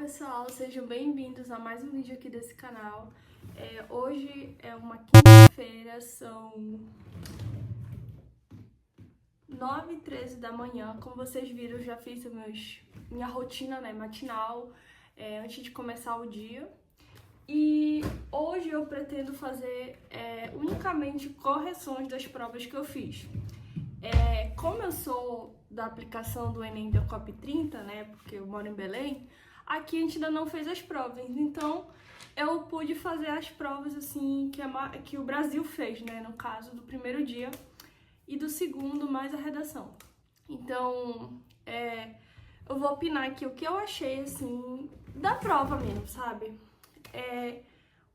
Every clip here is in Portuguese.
pessoal, sejam bem-vindos a mais um vídeo aqui desse canal. Hoje é uma quinta-feira, são 9h13 da manhã. Como vocês viram, eu já fiz minha rotina, matinal, antes de começar o dia. E hoje eu pretendo fazer unicamente correções das provas que eu fiz. Como eu sou da aplicação do Enem da COP 30, porque eu moro em Belém, aqui a gente ainda não fez as provas, então eu pude fazer as provas assim que o Brasil fez, no caso do primeiro dia e do segundo, mais a redação. Então, eu vou opinar aqui o que eu achei, assim, da prova mesmo, sabe?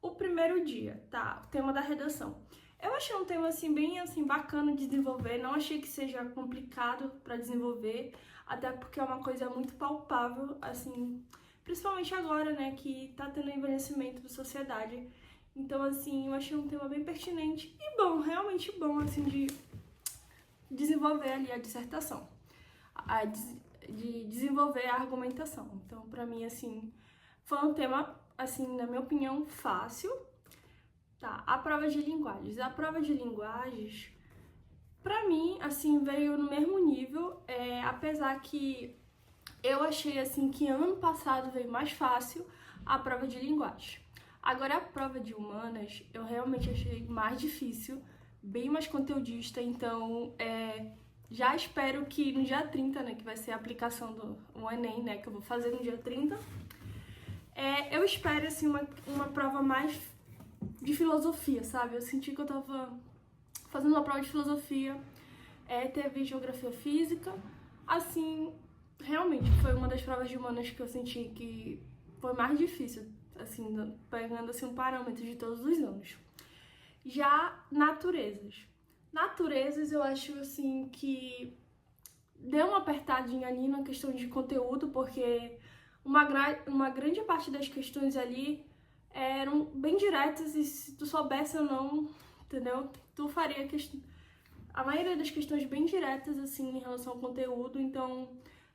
O primeiro dia, tá? O tema da redação. Eu achei um tema, assim, bem, assim, bacana de desenvolver. Não achei que seja complicado para desenvolver, até porque é uma coisa muito palpável, assim, principalmente agora, que tá tendo envelhecimento da sociedade. Então, assim, eu achei um tema bem pertinente e bom, realmente bom, assim, de desenvolver ali a dissertação, de desenvolver a argumentação. Então, pra mim, assim, foi um tema, assim, na minha opinião, fácil. Tá, a prova de linguagens. A prova de linguagens, pra mim, assim, veio no mesmo nível, apesar que eu achei, assim, que ano passado veio mais fácil a prova de linguagens. Agora, a prova de humanas, eu realmente achei mais difícil, bem mais conteudista, então, já espero que no dia 30, que vai ser a aplicação do Enem, que eu vou fazer no dia 30, eu espero, assim, uma prova mais de filosofia, sabe? Eu senti que eu tava fazendo uma prova de filosofia, teve geografia física, assim, realmente foi uma das provas de humanas que eu senti que foi mais difícil, assim, pegando assim um parâmetro de todos os anos. Já naturezas eu acho assim que deu uma apertadinha ali na questão de conteúdo, porque uma grande parte das questões ali eram bem diretas e se tu soubesse ou não, entendeu? Tu faria a maioria das questões bem diretas, assim, em relação ao conteúdo, então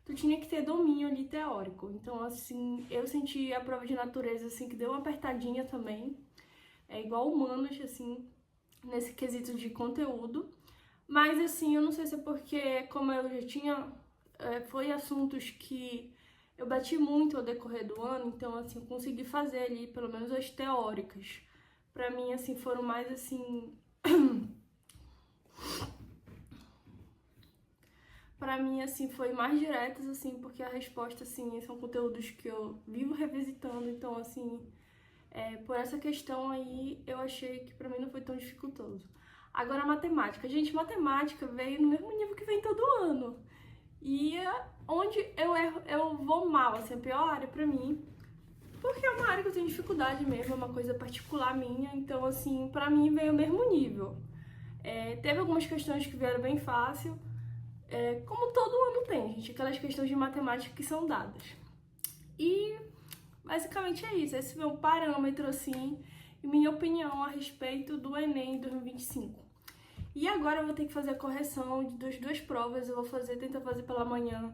tu tinha que ter domínio ali teórico. Então, assim, eu senti a prova de natureza, assim, que deu uma apertadinha também, igual humanos, assim, nesse quesito de conteúdo. Mas, assim, eu não sei se é porque, como eu já tinha, foi assuntos que eu bati muito ao decorrer do ano, então, assim, eu consegui fazer ali, pelo menos as teóricas. Pra mim, assim, foram mais, assim... Pra mim, assim, foi mais diretas, assim, porque a resposta, assim, são conteúdos que eu vivo revisitando, então, assim, por essa questão aí, eu achei que pra mim não foi tão dificultoso. Agora, a matemática. Gente, matemática veio no mesmo nível que vem todo ano. E onde eu vou mal, assim, a pior área pra mim, porque é uma área que eu tenho dificuldade mesmo, é uma coisa particular minha, então, assim, pra mim veio o mesmo nível. Teve algumas questões que vieram bem fácil, como todo ano tem, gente, aquelas questões de matemática que são dadas. E basicamente é isso, esse é um parâmetro, assim, e minha opinião a respeito do Enem 2025. E agora eu vou ter que fazer a correção das duas provas, eu vou tentar fazer pela manhã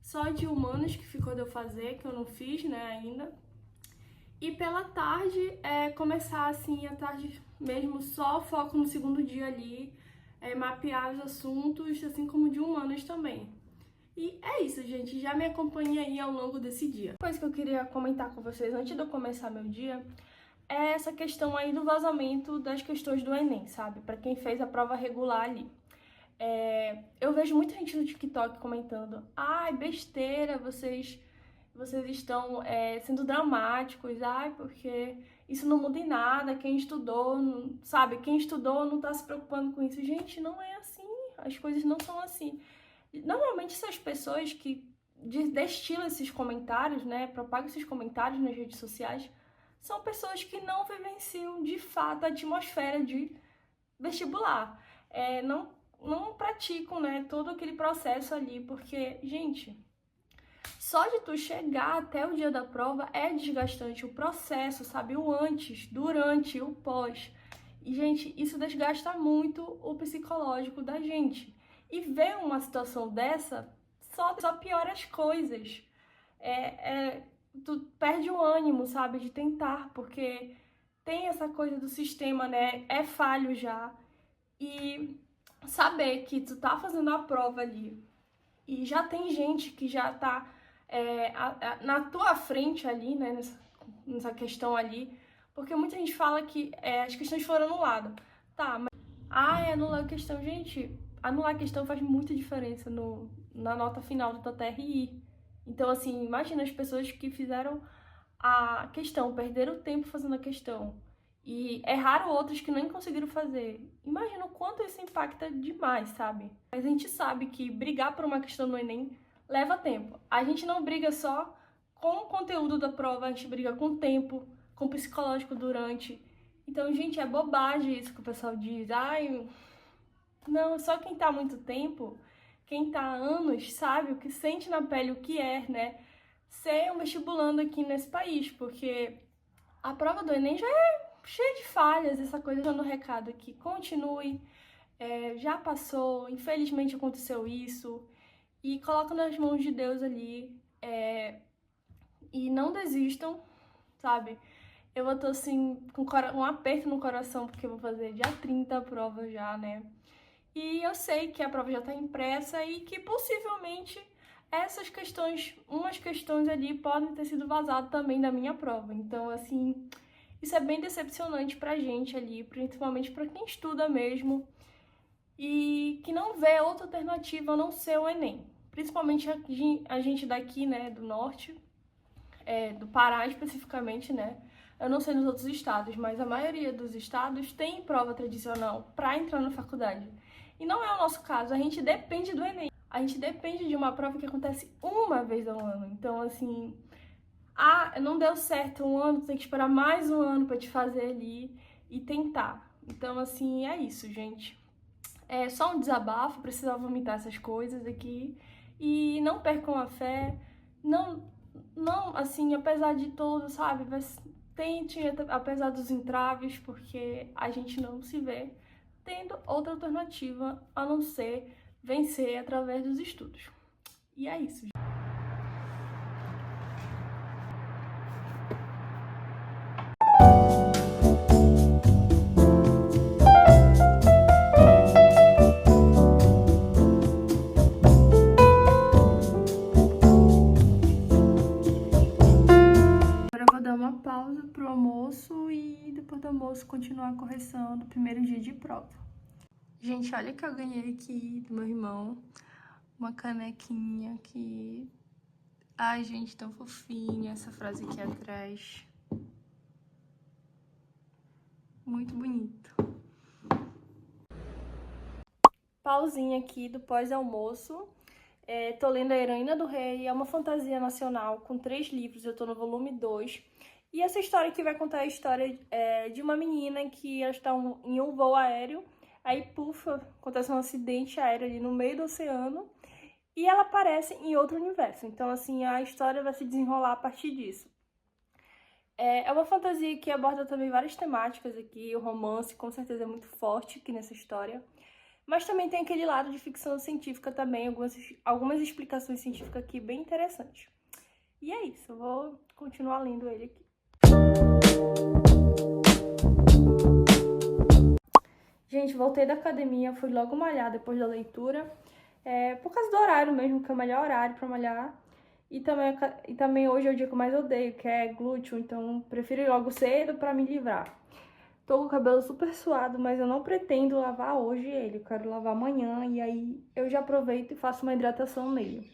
só de humanas, que ficou de eu fazer, que eu não fiz, ainda. E pela tarde, começar assim, a tarde mesmo, só foco no segundo dia ali, mapear os assuntos, assim como de humanas também. E é isso, gente, já me acompanhe aí ao longo desse dia. Uma coisa que eu queria comentar com vocês antes de eu começar meu dia é essa questão aí do vazamento das questões do Enem, sabe? Pra quem fez a prova regular ali. Eu vejo muita gente no TikTok comentando: ai, besteira, vocês estão sendo dramáticos, ai, porque isso não muda em nada, quem estudou, sabe? Quem estudou não tá se preocupando com isso. Gente, não é assim, as coisas não são assim. Normalmente essas pessoas que destilam esses comentários, propagam esses comentários nas redes sociais, são pessoas que não vivenciam de fato a atmosfera de vestibular. Não praticam, todo aquele processo ali, porque, gente, só de tu chegar até o dia da prova é desgastante. O processo, sabe? O antes, durante, o pós. E, gente, isso desgasta muito o psicológico da gente. E ver uma situação dessa só piora as coisas. tu perde o ânimo, sabe, de tentar, porque tem essa coisa do sistema, né, é falho já, e saber que tu tá fazendo a prova ali, e já tem gente que já tá na tua frente ali, né, nessa questão ali, porque muita gente fala que as questões foram anuladas. Tá, mas... anular a questão. Gente, anular a questão faz muita diferença na nota final do teu TRI. Então, assim, imagina as pessoas que fizeram a questão, perderam tempo fazendo a questão e erraram outras que nem conseguiram fazer. Imagina o quanto isso impacta demais, sabe? Mas a gente sabe que brigar por uma questão no Enem leva tempo. A gente não briga só com o conteúdo da prova, a gente briga com o tempo, com o psicológico durante. Então, gente, é bobagem isso que o pessoal diz. Ai, não, só quem tá há muito tempo, quem tá há anos, sabe o que sente na pele, o que é, né? Ser um vestibulando aqui nesse país, porque a prova do Enem já é cheia de falhas, essa coisa, dando recado aqui. Continue, já passou, infelizmente aconteceu isso, e coloca nas mãos de Deus ali, e não desistam, sabe? Eu tô assim, com um aperto no coração, porque eu vou fazer dia 30 a prova já, né? E eu sei que a prova já tá impressa e que possivelmente essas questões, umas questões ali podem ter sido vazadas também da minha prova. Então, assim, isso é bem decepcionante pra gente ali, principalmente pra quem estuda mesmo e que não vê outra alternativa a não ser o Enem. Principalmente a gente daqui, né, do norte, do Pará especificamente, né? Eu não sei nos outros estados, mas a maioria dos estados tem prova tradicional para entrar na faculdade. E não é o nosso caso, a gente depende do Enem. A gente depende de uma prova que acontece uma vez ao ano. Então, assim, não deu certo um ano, tu tem que esperar mais um ano para te fazer ali e tentar. Então, assim, é isso, gente. É só um desabafo, precisava vomitar essas coisas aqui. E não percam a fé, não, assim, apesar de tudo, sabe? Tente, apesar dos entraves, porque a gente não se vê tendo outra alternativa a não ser vencer através dos estudos. E é isso. Agora eu vou dar uma pausa pro almoço e depois do almoço continuar a correção do primeiro dia de prova. Gente, olha que eu ganhei aqui do meu irmão. Uma canequinha que... Ai, gente, tão fofinha essa frase aqui atrás. Muito bonito. Pausinha aqui do pós-almoço. Tô lendo A Heroína do Rei, é uma fantasia nacional com 3 livros, eu tô no volume 2. E essa história aqui vai contar a história de uma menina que ela está em um voo aéreo, aí, acontece um acidente aéreo ali no meio do oceano, e ela aparece em outro universo. Então, assim, a história vai se desenrolar a partir disso. É uma fantasia que aborda também várias temáticas aqui, o romance com certeza é muito forte aqui nessa história. Mas também tem aquele lado de ficção científica também, algumas explicações científicas aqui bem interessantes. E é isso, eu vou continuar lendo ele aqui. Gente, voltei da academia, fui logo malhar depois da leitura. Por causa do horário mesmo, que é o melhor horário pra malhar. E também hoje é o dia que eu mais odeio, que é glúteo, então prefiro ir logo cedo pra me livrar. Tô com o cabelo super suado, mas eu não pretendo lavar hoje ele, eu quero lavar amanhã e aí eu já aproveito e faço uma hidratação nele.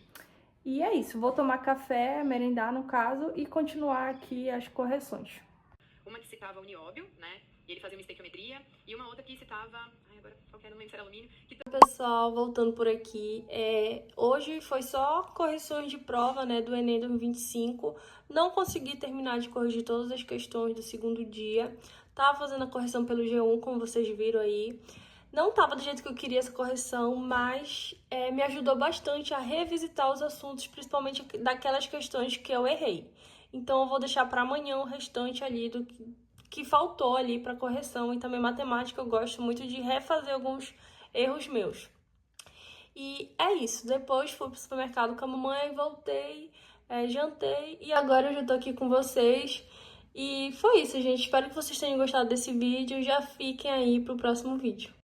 E é isso, vou tomar café, merendar no caso, e continuar aqui as correções. Uma que citava o nióbio, né, e ele fazia uma estequiometria, e uma outra que citava, agora qualquer, não lembro se era alumínio. Pessoal, voltando por aqui, hoje foi só correções de prova, né, do Enem 2025, não consegui terminar de corrigir todas as questões do segundo dia, tava fazendo a correção pelo G1, como vocês viram aí, não tava do jeito que eu queria essa correção, mas me ajudou bastante a revisitar os assuntos, principalmente daquelas questões que eu errei. Então eu vou deixar para amanhã o restante ali do que faltou ali para correção, e também matemática eu gosto muito de refazer alguns erros meus. E é isso, depois fui pro supermercado com a mamãe, voltei, jantei e agora eu já tô aqui com vocês. E foi isso, gente. Espero que vocês tenham gostado desse vídeo. Já fiquem aí pro próximo vídeo.